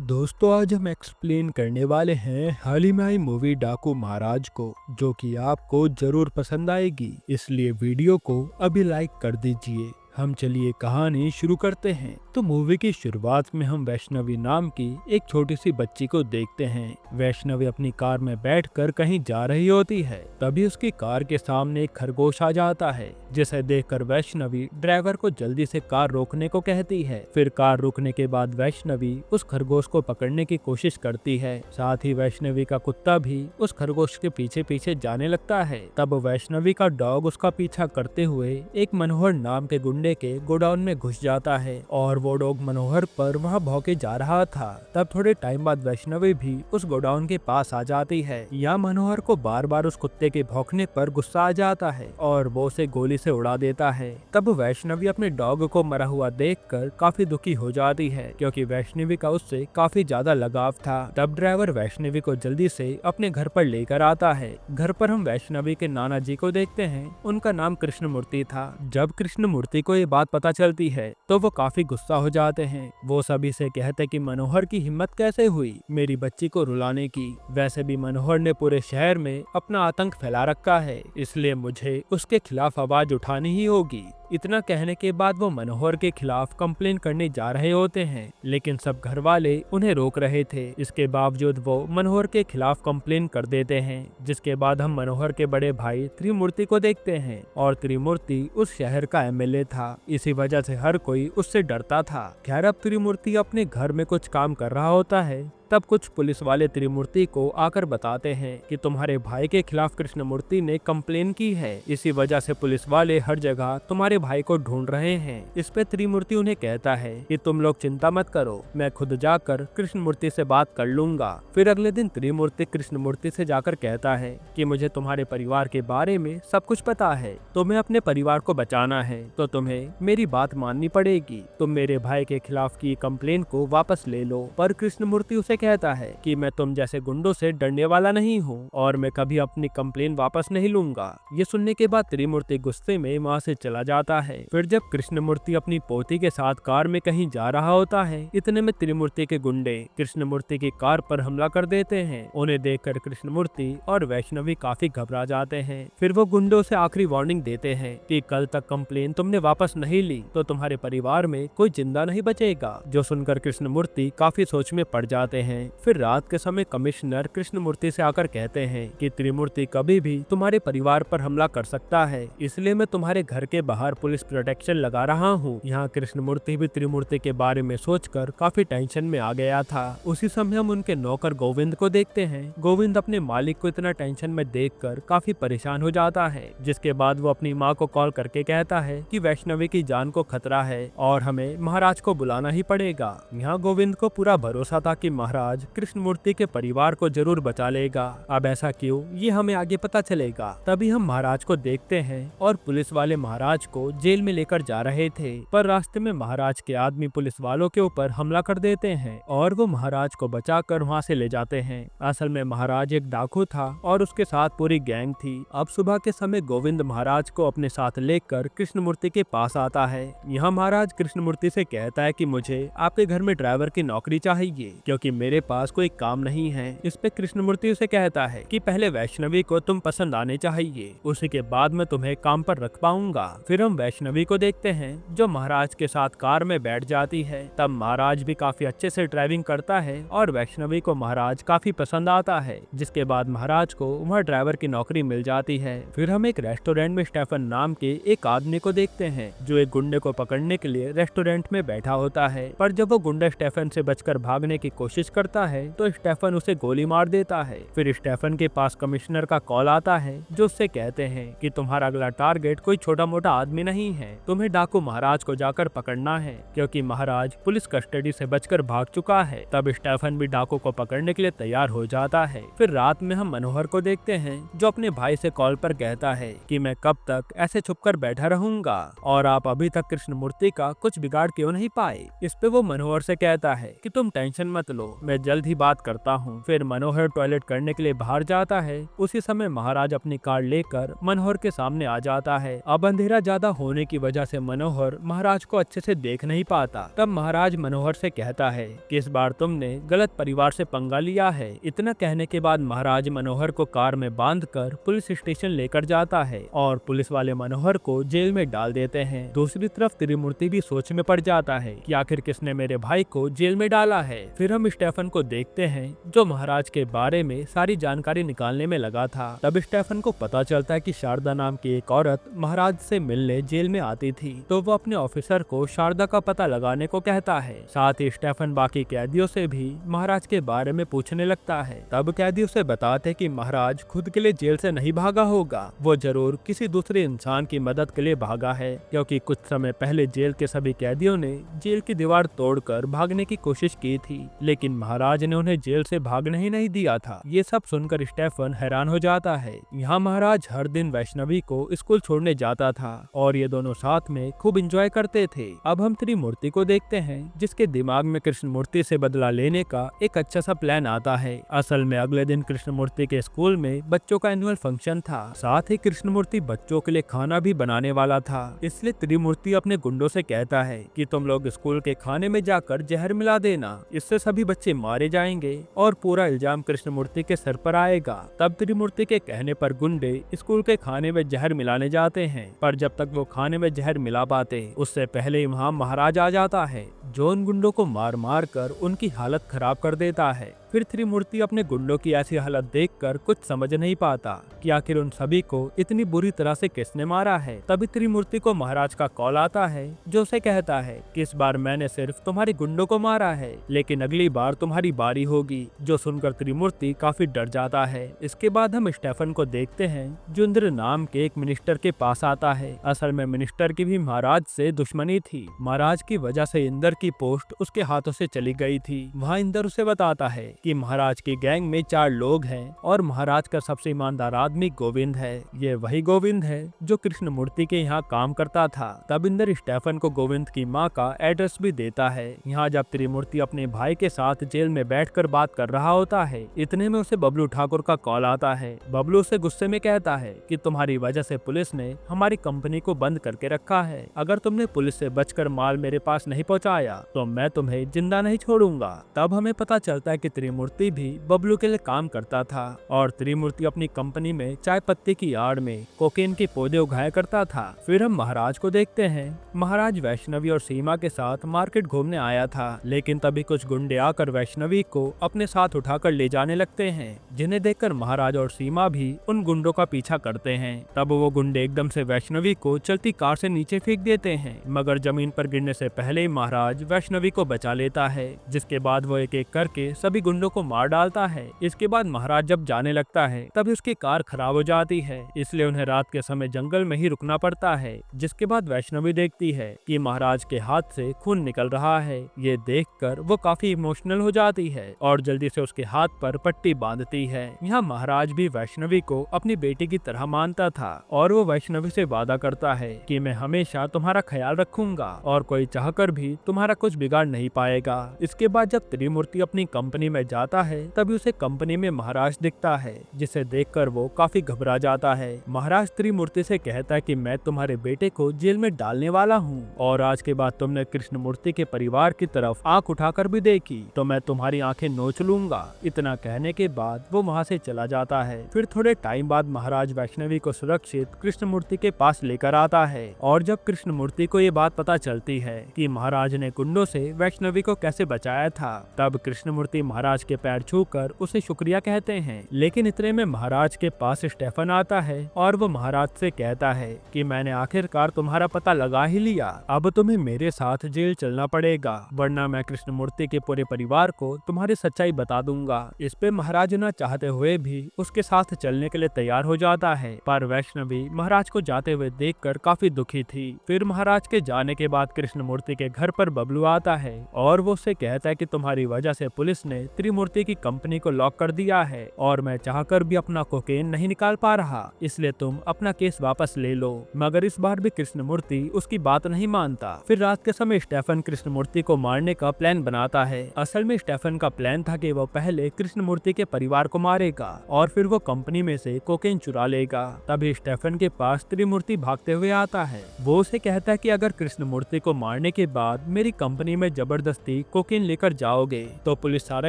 दोस्तों आज हम एक्सप्लेन करने वाले हैं हाल ही में आई मूवी डाकू महाराज को, जो कि आपको जरूर पसंद आएगी। इसलिए वीडियो को अभी लाइक कर दीजिए। हम चलिए कहानी शुरू करते हैं। तो मूवी की शुरुआत में हम वैष्णवी नाम की एक छोटी सी बच्ची को देखते हैं। वैष्णवी अपनी कार में बैठकर कहीं जा रही होती है। तभी उसकी कार के सामने एक खरगोश आ जाता है, जिसे देखकर वैष्णवी ड्राइवर को जल्दी से कार रोकने को कहती है। फिर कार रुकने के बाद वैष्णवी उस खरगोश को पकड़ने की कोशिश करती है। साथ ही वैष्णवी का कुत्ता भी उस खरगोश के पीछे पीछे जाने लगता है। तब वैष्णवी का डॉग उसका पीछा करते हुए एक मनोहर नाम के गुंडे के गोडाउन में घुस जाता है और वो डॉग मनोहर पर वहाँ भौंके जा रहा था। तब थोड़े टाइम बाद वैष्णवी भी उस गोडाउन के पास आ जाती है। यहाँ मनोहर को बार बार उस कुत्ते के भौंकने पर गुस्सा आ जाता है और वो उसे गोली से उड़ा देता है। तब वैष्णवी अपने डॉग को मरा हुआ देखकर काफी दुखी हो जाती है, क्योंकि वैष्णवी का उससे काफी ज्यादा लगाव था। तब ड्राइवर वैष्णवी को जल्दी से अपने घर पर लेकर आता है। घर पर हम वैष्णवी के नाना जी को देखते हैं। उनका नाम कृष्णमूर्ति था। जब कृष्णमूर्ति को ये बात पता चलती है तो वो काफी गुस्सा हो जाते हैं। वो सभी से कहते कि मनोहर की हिम्मत कैसे हुई मेरी बच्ची को रुलाने की। वैसे भी मनोहर ने पूरे शहर में अपना आतंक फैला रखा है, इसलिए मुझे उसके खिलाफ आवाज उठानी ही होगी। इतना कहने के बाद वो मनोहर के खिलाफ कंप्लेन करने जा रहे होते हैं, लेकिन सब घर वाले उन्हें रोक रहे थे। इसके बावजूद वो मनोहर के खिलाफ कंप्लेन कर देते हैं। जिसके बाद हम मनोहर के बड़े भाई त्रिमूर्ति को देखते हैं, और त्रिमूर्ति उस शहर का एमएलए था। इसी वजह से हर कोई उससे डरता था। खैर अब त्रिमूर्ति अपने घर में कुछ काम कर रहा होता है। तब कुछ पुलिस वाले त्रिमूर्ति को आकर बताते हैं कि तुम्हारे भाई के खिलाफ कृष्णमूर्ति ने कंप्लेन की है, इसी वजह से पुलिस वाले हर जगह तुम्हारे भाई को ढूंढ रहे हैं। इस पे त्रिमूर्ति उन्हें कहता है कि तुम लोग चिंता मत करो, मैं खुद जाकर कृष्णमूर्ति से बात कर लूंगा। फिर अगले दिन त्रिमूर्ति कृष्णमूर्ति से जाकर कहता है कि मुझे तुम्हारे परिवार के बारे में सब कुछ पता है, तुम्हें अपने परिवार को बचाना है तो तुम्हें मेरी बात माननी पड़ेगी। तुम मेरे भाई के खिलाफ की कंप्लेन को वापस ले लो। पर कृष्णमूर्ति उसे कहता है कि मैं तुम जैसे गुंडों से डरने वाला नहीं हूँ और मैं कभी अपनी कंप्लेन वापस नहीं लूंगा। ये सुनने के बाद त्रिमूर्ति गुस्से में वहाँ से चला जाता है। फिर जब कृष्णमूर्ति अपनी पोती के साथ कार में कहीं जा रहा होता है, इतने में त्रिमूर्ति के गुंडे कृष्णमूर्ति की कार पर हमला कर देते हैं। उन्हें देखकर कृष्णमूर्ति और वैष्णवी काफी घबरा जाते हैं। फिर वो गुंडों से आखिरी वार्निंग देते हैं कि कल तक कंप्लेन तुमने वापस नहीं ली तो तुम्हारे परिवार में कोई जिंदा नहीं बचेगा। जो सुनकर कृष्णमूर्ति काफी सोच में पड़ जाते हैं। फिर रात के समय कमिश्नर कृष्णमूर्ति से आकर कहते हैं कि त्रिमूर्ति कभी भी तुम्हारे परिवार पर हमला कर सकता है, इसलिए मैं तुम्हारे घर के बाहर पुलिस प्रोटेक्शन लगा रहा हूँ। यहाँ कृष्णमूर्ति भी त्रिमूर्ति के बारे में सोचकर काफी टेंशन में आ गया था। उसी समय हम उनके नौकर गोविंद को देखते हैं। गोविंद अपने मालिक को इतना टेंशन में देखकर काफी परेशान हो जाता है, जिसके बाद वो अपनी माँ को कॉल करके कहता है कि वैष्णवी की जान को खतरा है और हमें महाराज को बुलाना ही पड़ेगा। यहाँ गोविंद को पूरा भरोसा था कि महाराज कृष्णमूर्ति के परिवार को जरूर बचा लेगा। अब ऐसा क्यों, ये हमें आगे पता चलेगा। तभी हम महाराज को देखते हैं और पुलिस वाले महाराज को जेल में लेकर जा रहे थे, पर रास्ते में महाराज के आदमी पुलिस वालों के ऊपर हमला कर देते हैं और वो महाराज को बचाकर वहाँ से ले जाते हैं। असल में महाराज एक डाकू था और उसके साथ पूरी गैंग थी। अब सुबह के समय गोविंद महाराज को अपने साथ लेकर कृष्णमूर्ति के पास आता है। यहाँ महाराज कृष्णमूर्ति से कहता है कि मुझे आपके घर में ड्राइवर की नौकरी चाहिए, क्योंकि मेरे पास कोई काम नहीं है। इस पे कृष्णमूर्ति उसे कहता है कि पहले वैष्णवी को तुम पसंद आने चाहिए, उसी के बाद मैं तुम्हें काम पर रख पाऊंगा। फिर हम वैष्णवी को देखते हैं जो महाराज के साथ कार में बैठ जाती है। तब महाराज भी काफी अच्छे से ड्राइविंग करता है और वैष्णवी को महाराज काफी पसंद आता है, जिसके बाद महाराज को वहाँ ड्राइवर की नौकरी मिल जाती है। फिर हम एक रेस्टोरेंट में स्टेफन नाम के एक आदमी को देखते हैं जो एक गुंडे को पकड़ने के लिए रेस्टोरेंट में बैठा होता है। पर जब वो गुंडा स्टेफन से बचकर भागने की कोशिश करता है तो स्टेफन उसे गोली मार देता है। फिर स्टेफन के पास कमिश्नर का कॉल आता है जो उससे कहते हैं कि तुम्हारा अगला टारगेट कोई छोटा मोटा आदमी नहीं है, तुम्हें डाकू महाराज को जाकर पकड़ना है, क्योंकि महाराज पुलिस कस्टडी से बचकर भाग चुका है। तब स्टेफन भी डाकू को पकड़ने के लिए तैयार हो जाता है। फिर रात में हम मनोहर को देखते हैं जो अपने भाई से कॉल पर कहता है कि मैं कब तक ऐसे छुपकर बैठा रहूंगा और आप अभी तक कृष्णमूर्ति का कुछ बिगाड़ क्यों नहीं पाए। इस पे वो मनोहर से कहता है कि तुम टेंशन मत लो, मैं जल्द ही बात करता हूँ। फिर मनोहर टॉयलेट करने के लिए बाहर जाता है। उसी समय महाराज अपनी कार लेकर मनोहर के सामने आ जाता है। अब अंधेरा ज्यादा होने की वजह से मनोहर महाराज को अच्छे से देख नहीं पाता। तब महाराज मनोहर से कहता है कि इस बार तुमने गलत परिवार से पंगा लिया है। इतना कहने के बाद महाराज मनोहर को कार में बांधकर पुलिस स्टेशन लेकर जाता है और पुलिस वाले मनोहर को जेल में डाल देते हैं। दूसरी तरफ त्रिमूर्ति भी सोच में पड़ जाता है कि आखिर किसने मेरे भाई को जेल में डाला है। फिर हम स्टेफन को देखते हैं जो महाराज के बारे में सारी जानकारी निकालने में लगा था। तब स्टेफन को पता चलता है कि शारदा नाम की एक औरत महाराज से मिलने जेल में आती थी, तो वो अपने ऑफिसर को शारदा का पता लगाने को कहता है। साथ ही स्टेफन बाकी कैदियों से भी महाराज के बारे में पूछने लगता है। तब कैदी उसे बताते कि महाराज खुद के लिए जेल से नहीं भागा होगा, वो जरूर किसी दूसरे इंसान की मदद के लिए भागा है, क्योंकि कुछ समय पहले जेल के सभी कैदियों ने जेल की दीवार तोड़कर भागने की कोशिश की थी, लेकिन महाराज ने उन्हें जेल से भागने ही नहीं दिया था। ये सब सुनकर स्टेफन हैरान हो जाता है। यहाँ महाराज हर दिन वैष्णवी को स्कूल छोड़ने जाता था और ये दोनों साथ में खूब एंजॉय करते थे। अब हम त्रिमूर्ति को देखते हैं जिसके दिमाग में कृष्णमूर्ति से बदला लेने का एक अच्छा सा प्लान आता है। असल में अगले दिन कृष्णमूर्ति के स्कूल में बच्चों का एनुअल फंक्शन था। साथ ही कृष्णमूर्ति बच्चों के लिए खाना भी बनाने वाला था, इसलिए त्रिमूर्ति अपने गुंडों से कहता है कि तुम लोग स्कूल के खाने में जाकर जहर मिला देना, इससे सभी बच्चे मारे जाएंगे और पूरा इल्जाम कृष्णमूर्ति के सर पर आएगा। तब त्रिमूर्ति के कहने पर गुंडे स्कूल के खाने में जहर मिलाने जाते हैं, पर जब तक वो खाने में जहर मिला पाते उससे पहले वहाँ महाराज आ जाता है, जो उन गुंडों को मार मार कर उनकी हालत खराब कर देता है। फिर त्रिमूर्ति अपने गुंडों की ऐसी हालत देखकर कुछ समझ नहीं पाता कि आखिर उन सभी को इतनी बुरी तरह से किसने मारा है। तभी त्रिमूर्ति को महाराज का कॉल आता है जो उसे कहता है कि इस बार मैंने सिर्फ तुम्हारे गुंडों को मारा है, लेकिन अगली बार तुम्हारी बारी होगी। जो सुनकर त्रिमूर्ति काफी डर जाता है। इसके बाद हम स्टेफन को देखते हैं जो इंद्र नाम के एक मिनिस्टर के पास आता है। असल में मिनिस्टर की भी महाराज से दुश्मनी थी। महाराज की वजह से इंद्र की पोस्ट उसके हाथों से चली गई थी। वहाँ इंद्र उसे बताता है कि महाराज की गैंग में 4 लोग हैं और महाराज का सबसे ईमानदार आदमी गोविंद है। ये वही गोविंद है जो कृष्णमूर्ति के यहाँ काम करता था। तब इंद्र स्टेफन को गोविंद की माँ का एड्रेस भी देता है। यहाँ जब त्रिमूर्ति अपने भाई के साथ जेल में बैठकर बात कर रहा होता है, इतने में उसे बबलू ठाकुर का कॉल आता है। बबलू उसे गुस्से में कहता है कि तुम्हारी वजह से पुलिस ने हमारी कंपनी को बंद करके रखा है। अगर तुमने पुलिस से बचकर माल मेरे पास नहीं पहुँचाया तो मैं तुम्हें जिंदा नहीं छोड़ूंगा। तब हमें पता चलता है कि त्रिमूर्ति भी बबलू के लिए काम करता था और त्रिमूर्ति अपनी कंपनी में चाय पत्ती की आड़ में कोकेन के पौधे उगाया करता था। फिर हम महाराज को देखते हैं। महाराज वैष्णवी और सीमा के साथ मार्केट घूमने आया था, लेकिन तभी कुछ गुंडे आकर वैष्णवी को अपने साथ उठाकर ले जाने लगते हैं, जिन्हें देखकर महाराज और सीमा भी उन गुंडों का पीछा करते हैं। तब वो गुंडे एकदम से वैष्णवी को चलती कार से नीचे फेंक देते हैं, मगर जमीन पर गिरने से पहले ही महाराज वैष्णवी को बचा लेता है, जिसके बाद वो एक एक करके सभी गुंडों को मार डालता है। इसके बाद महाराज जब जाने लगता है तभी उसकी कार खराब हो जाती है, इसलिए उन्हें रात के समय जंगल में ही रुकना पड़ता है। जिसके बाद वैष्णवी देखती है कि महाराज के हाथ से खून निकल रहा है। ये देखकर वो काफी इमोशनल हो जाती है और जल्दी से उसके हाथ पर पट्टी बांधती है। यहाँ महाराज भी वैष्णवी को अपनी बेटी की तरह मानता था और वो वैष्णवी से वादा करता है कि मैं हमेशा तुम्हारा ख्याल रखूंगा और कोई चाहकर भी तुम्हारा कुछ बिगाड़ नहीं पाएगा। इसके बाद जब त्रिमूर्ति अपनी कंपनी में जाता है तभी उसे कंपनी में महाराज दिखता है, जिसे देखकर वो काफी घबरा जाता है। महाराज त्रिमूर्ति से कहता है कि मैं तुम्हारे बेटे को जेल में डालने वाला हूँ और आज के बाद तुमने कृष्णमूर्ति के परिवार की तरफ आंख उठाकर भी देखी तो मैं तुम्हारी आंखें नोच लूंगा। इतना कहने के बाद वो वहाँ से चला जाता है। फिर थोड़े टाइम बाद महाराज वैष्णवी को सुरक्षित कृष्णमूर्ति के पास लेकर आता है और जब कृष्णमूर्ति को ये बात पता चलती है कि महाराज ने गुंडों से वैष्णवी को कैसे बचाया था, तब कृष्णमूर्ति महाराज के पैर छूकर उसे शुक्रिया कहते हैं। लेकिन इतने में महाराज के पास स्टेफन आता है और वो महाराज से कहता है कि मैंने आखिरकार तुम्हारा पता लगा ही लिया, अब तुम्हें मेरे साथ जेल चलना पड़ेगा, वरना मैं कृष्णमूर्ति के पूरे परिवार को तुम्हारी सच्चाई बता दूंगा। इस पे महाराज न चाहते हुए भी उसके साथ चलने के लिए तैयार हो जाता है, पर वैष्णवी महाराज को जाते हुए देखकर काफी दुखी थी। फिर महाराज के जाने के बाद कृष्णमूर्ति के घर पर बबलू आता है और वो उससे कहता है कि तुम्हारी वजह से पुलिस ने त्रिमूर्ति की कंपनी को लॉक कर दिया है और मैं चाहकर भी अपना कोकेन नहीं निकाल पा रहा, इसलिए तुम अपना केस वापस ले लो। मगर इस बार भी कृष्णमूर्ति उसकी बात नहीं मानता। फिर रात के समय स्टेफन कृष्णमूर्ति को मारने का प्लान बनाता है। असल में स्टेफन का प्लान था कि वो पहले कृष्णमूर्ति के परिवार को मारेगा और फिर वो कंपनी में से कोकेन चुरा लेगा। तभी स्टेफन के पास त्रिमूर्ति भागते हुए आता है। वो उसे कहता है कि अगर कृष्णमूर्ति को मारने के बाद मेरी कंपनी में जबरदस्ती कोकेन लेकर जाओगे तो पुलिस सारा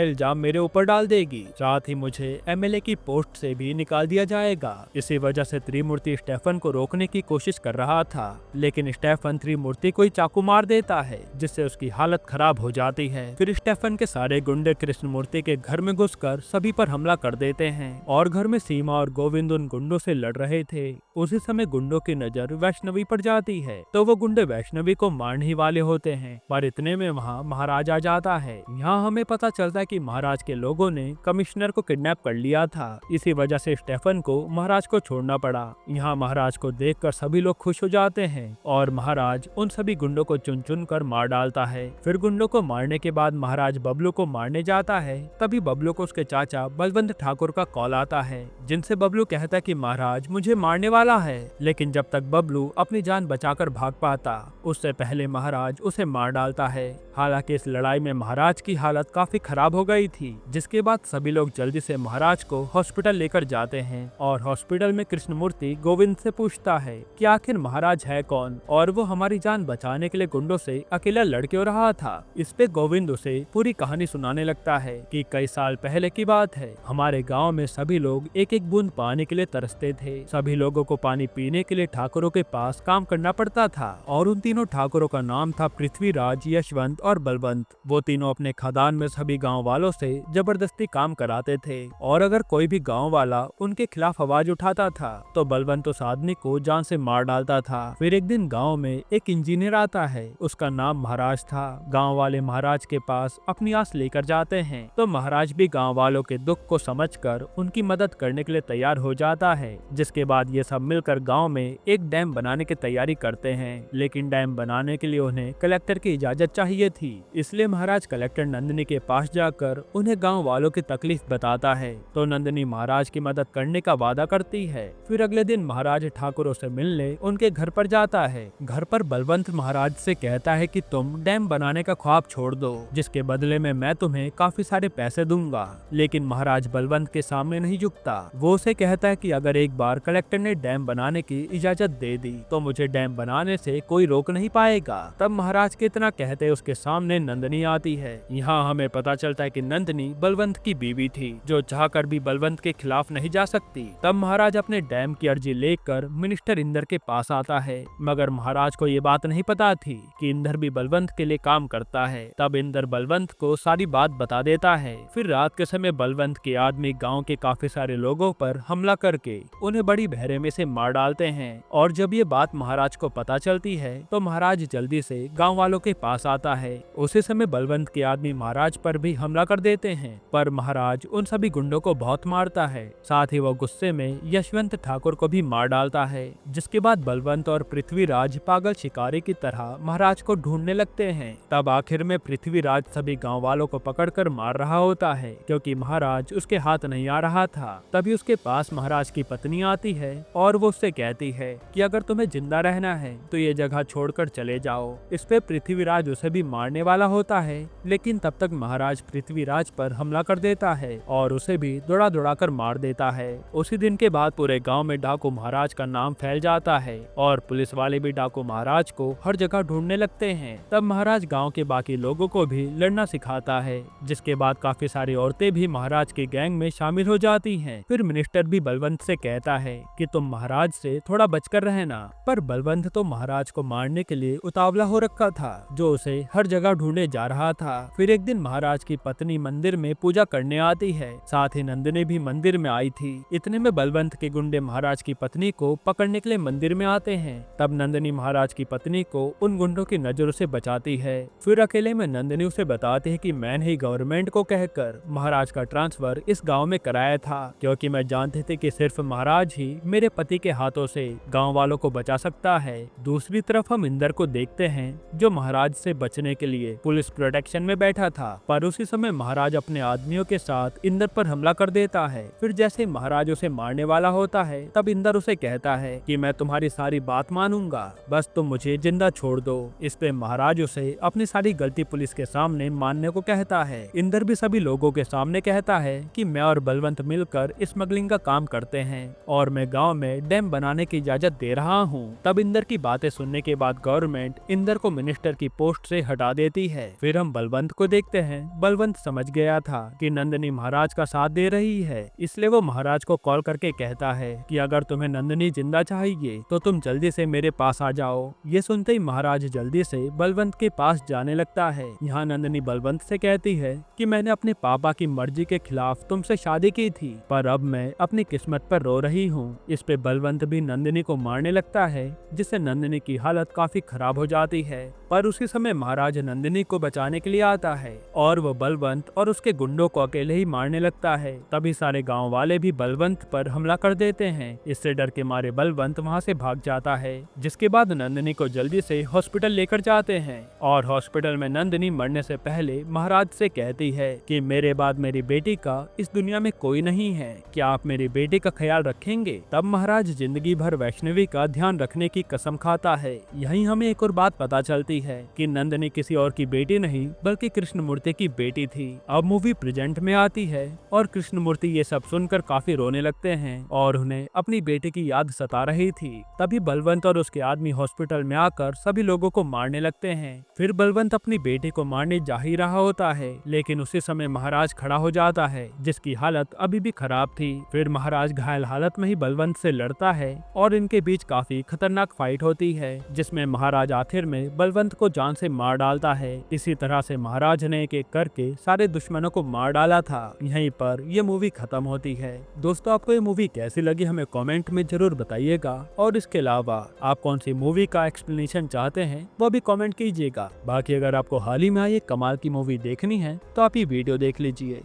इल्जाम मेरे ऊपर डाल देगी, साथ ही मुझे एमएलए की पोस्ट से भी निकाल दिया जाएगा। इसी वजह से त्रिमूर्ति स्टेफन को रोकने की कोशिश कर रहा था, लेकिन स्टेफन त्रिमूर्ति को ही चाकू मार देता है, जिससे उसकी हालत खराब हो जाती है। फिर स्टेफन के सारे गुंडे कृष्णमूर्ति के घर में घुसकर सभी पर हमला कर देते हैं और घर में सीमा और गोविंद उन गुंडों से लड़ रहे थे। उसी समय गुंडों की नजर वैष्णवी पर जाती है तो वो गुंडे वैष्णवी को मारने ही वाले होते हैं, पर इतने में वहाँ महाराज आ जाता है। यहाँ हमें पता चलता है कि महाराज के लोगों ने कमिश्नर को किडनैप कर लिया था, इसी वजह से स्टेफन को महाराज को छोड़ना पड़ा। यहाँ महाराज को देखकर सभी लोग खुश हो जाते हैं और महाराज उन सभी गुंडों को चुन चुन कर मार डालता है। फिर गुंडों को मारने के बाद महाराज बबलू को मारने जाता है। तभी बबलू को उसके चाचा बलवंत ठाकुर का कॉल आता है, जिनसे बबलू कहता है कि महाराज मुझे मारने वाला है। लेकिन जब तक बबलू अपनी जान बचाकर भाग पाता, उससे पहले महाराज उसे मार डालता है। हालांकि इस लड़ाई में महाराज की हालत काफी खराब हो गई थी, जिसके बाद सभी लोग जल्दी से महाराज को हॉस्पिटल लेकर जाते हैं और हॉस्पिटल में कृष्णमूर्ति गोविंद से पूछता है कि आखिर महाराज है कौन और वो हमारी जान बचाने के लिए गुंडों से अकेला लड़ क्यों रहा था। इस पे गोविंद उसे पूरी कहानी सुनाने लगता है कि कई साल पहले की बात है, हमारे गांव में सभी लोग एक एक बूंद पानी के लिए तरसते थे। सभी लोगों को पानी पीने के लिए ठाकुरों के पास काम करना पड़ता था और उन तीनों ठाकुरों का नाम था पृथ्वीराज, यशवंत और बलवंत। वो तीनों अपने खदान में सभी गांव वालों से जबरदस्ती काम कराते थे और अगर कोई भी गांव वाला उनके खिलाफ आवाज उठाता था तो बलवंत उस आदमी को जान से मार डालता था। फिर एक दिन गांव में एक इंजीनियर आता है, उसका नाम महाराज था। गांव वाले महाराज के पास अपनी आस लेकर जाते हैं तो महाराज भी गांव वालों के दुख को समझकर उनकी मदद करने के लिए तैयार हो जाता है। जिसके बाद ये सब मिलकर गांव में एक डैम बनाने की तैयारी करते हैं, लेकिन डैम बनाने के लिए उन्हें कलेक्टर की इजाजत चाहिए थी। इसलिए महाराज कलेक्टर नंदिनी के पास जाकर उन्हें गांव वालों की तकलीफ बताता है तो नंदिनी महाराज की मदद करने का वादा करती है। फिर अगले दिन महाराज ठाकुरों से मिलने उनके घर पर जाता है। घर पर बलवंत महाराज से कहता है कि तुम डैम बनाने का ख्वाब छोड़ दो, जिसके बदले में मैं तुम्हें काफी सारे पैसे दूंगा। लेकिन महाराज बलवंत के सामने नहीं झुकता। वो उसे कहता है कि अगर एक बार कलेक्टर ने डैम बनाने की इजाजत दे दी तो मुझे डैम बनाने से कोई रोक नहीं पाएगा। तब महाराज के इतना कहते उसके सामने नंदिनी आती है। यहाँ हमें पता चलता है कि नंदिनी बलवंत की बीवी थी, जो चाहकर भी बलवंत के खिलाफ नहीं जा सकती। तब महाराज अपने डैम की अर्जी लेकर मिनिस्टर इंदर के पास आता है, मगर महाराज को ये बात नहीं पता थी कि इंदर भी बलवंत के लिए काम करता है। तब इंदर बलवंत को सारी बात बता देता है। फिर रात के समय बलवंत के आदमी गाँव के काफी सारे लोगों पर हमला करके उन्हें बड़ी बहरे में से मार डालते हैं और जब ये बात महाराज को पता चलती है तो महाराज जल्दी से गांव वालों के पास आता है। उसी समय बलवंत के आदमी महाराज पर भी हमला कर देते हैं, पर महाराज उन सभी गुंडों को बहुत मारता है। साथ ही वो गुस्से में यशवंत ठाकुर को भी मार डालता है। जिसके बाद बलवंत और पृथ्वीराज पागल शिकारी की तरह महाराज को ढूंढने लगते हैं। तब आखिर में पृथ्वीराज सभी गाँव वालों को पकड़कर मार रहा होता है, क्योंकि महाराज उसके हाथ नहीं आ रहा था। तभी उसके पास महाराज की पत्नी आती है और वो उससे कहती है कि अगर तुम्हें जिंदा रहना है तो ये जगह छोड़कर चले जाओ। इस पे पृथ्वीराज उसे भी मारने वाला होता है, लेकिन तब तक महाराज पृथ्वीराज पर हमला कर देता है और उसे भी दौड़ा दौड़ा कर मार देता है। उसी दिन के बाद पूरे गांव में डाकू महाराज का नाम फैल जाता है और पुलिस वाले भी डाकू महाराज को हर जगह ढूंढने लगते हैं। तब महाराज गाँव के बाकी लोगों को भी लड़ना सिखाता है, जिसके बाद काफी सारी औरतें भी महाराज के गैंग में शामिल हो जाती हैं। फिर मिनिस्टर भी बलवंत से कहता है कि तुम महाराज से थोड़ा बचकर रहना, पर बलवंत तो महाराज को मारने के लिए उतावला हो रखा था, जो उसे हर जगह ढूंढे जा रहा था। फिर एक दिन महाराज की पत्नी मंदिर में पूजा करने आती है, साथ ही नंदिनी भी मंदिर में आई थी। इतने में बलवंत के गुंडे महाराज की पत्नी को पकड़ने के लिए मंदिर में आते हैं। तब नंदिनी महाराज की पत्नी को उन गुंडों की नजरों से बचाती है। फिर अकेले में नंदिनी उसे बताती है कि मैंने ही गवर्नमेंट को कहकर महाराज का ट्रांसफर इस गाँव में कराया था, क्योंकि मैं जानती थी कि सिर्फ महाराज ही मेरे पति के हाथों से गाँव वालों को बचा सकता है। दूसरी तरफ हम इंदर को देखते हैं, जो महाराज से बचने के लिए पुलिस प्रोटेक्शन में बैठा था, पर उसी समय महाराज अपने आदमियों के साथ इंदर पर हमला कर देता है। फिर जैसे महाराज उसे मारने वाला होता है, तब इंदर उसे कहता है कि मैं तुम्हारी सारी बात मानूंगा, बस तुम मुझे जिंदा छोड़ दो। इस पे महाराज उसे अपनी सारी गलती पुलिस के सामने मानने को कहता है। इंदर भी सभी लोगों के सामने कहता है कि मैं और बलवंत मिलकर स्मगलिंग का काम करते हैं और मैं गांव में डैम बनाने की इजाजत दे रहा हूं। तब इंदर की बातें सुनने के बाद गवर्नमेंट इंदर को मिनिस्टर की पोस्ट से हटा देती है। फिर हम बलवंत को देखते हैं। बलवंत समझ गया था कि नंदिनी महाराज का साथ दे रही है, इसलिए वो महाराज को कॉल करके कहता है कि अगर तुम्हें नंदिनी जिंदा चाहिए तो तुम जल्दी से मेरे पास आ जाओ। ये सुनते ही महाराज जल्दी से बलवंत के पास जाने लगता है। यहाँ नंदिनी बलवंत से कहती है कि मैंने अपने पापा की मर्जी के खिलाफ तुमसे शादी की थी, पर अब मैं अपनी किस्मत पर रो रही हूँ। इस पे बलवंत भी नंदिनी को मारने लगता है, जिससे नंदिनी की हालत काफी खराब हो जाती है। पर उसी समय महाराज नंदिनी को बचाने के लिए आता है और वो बलवंत और उसके गुंडों को अकेले ही मारने लगता है। तभी सारे गांव वाले भी बलवंत पर हमला कर देते हैं। इससे डर के मारे बलवंत वहां से भाग जाता है, जिसके बाद नंदिनी को जल्दी से हॉस्पिटल लेकर जाते हैं और हॉस्पिटल में नंदिनी मरने से पहले महाराज से कहती है कि मेरे बाद मेरी बेटी का इस दुनिया में कोई नहीं है, क्या आप मेरी बेटी का ख्याल रखेंगे? तब महाराज जिंदगी भर वैष्णवी का ध्यान रखने की कसम खाता है। यहीं हमें एक और बात पता चलती है कि नंदिनी किसी और की बेटी नहीं बल्कि कृष्णमूर्ति की बेटी थी। अब मूवी प्रेजेंट में आती है और कृष्णमूर्ति ये सब सुनकर काफी रोने लगते हैं और उन्हें अपनी बेटी की याद सता रही थी। तभी बलवंत और उसके आदमी हॉस्पिटल में आकर सभी लोगों को मारने लगते हैं। फिर बलवंत अपनी बेटी को मारने जा ही रहा होता है, लेकिन उसी समय महाराज खड़ा हो जाता है, जिसकी हालत अभी भी खराब थी। फिर महाराज घायल हालत में ही बलवंत से लड़ता है और इनके बीच काफी खतरनाक फाइट होती है, जिसमें महाराज आखिर में बलवंत को जान से मार डालता है। इसी तरह से महाराज ने एक एक करके सारे दुश्मनों को मार डाला था। यहीं पर ये मूवी खत्म होती है। दोस्तों, आपको ये मूवी कैसी लगी हमें कमेंट में जरूर बताइएगा और इसके अलावा आप कौन सी मूवी का एक्सप्लेनेशन चाहते हैं वो भी कमेंट कीजिएगा। बाकी अगर आपको हाल ही में आई एक कमाल की मूवी देखनी है तो आप ये वीडियो देख लीजिए।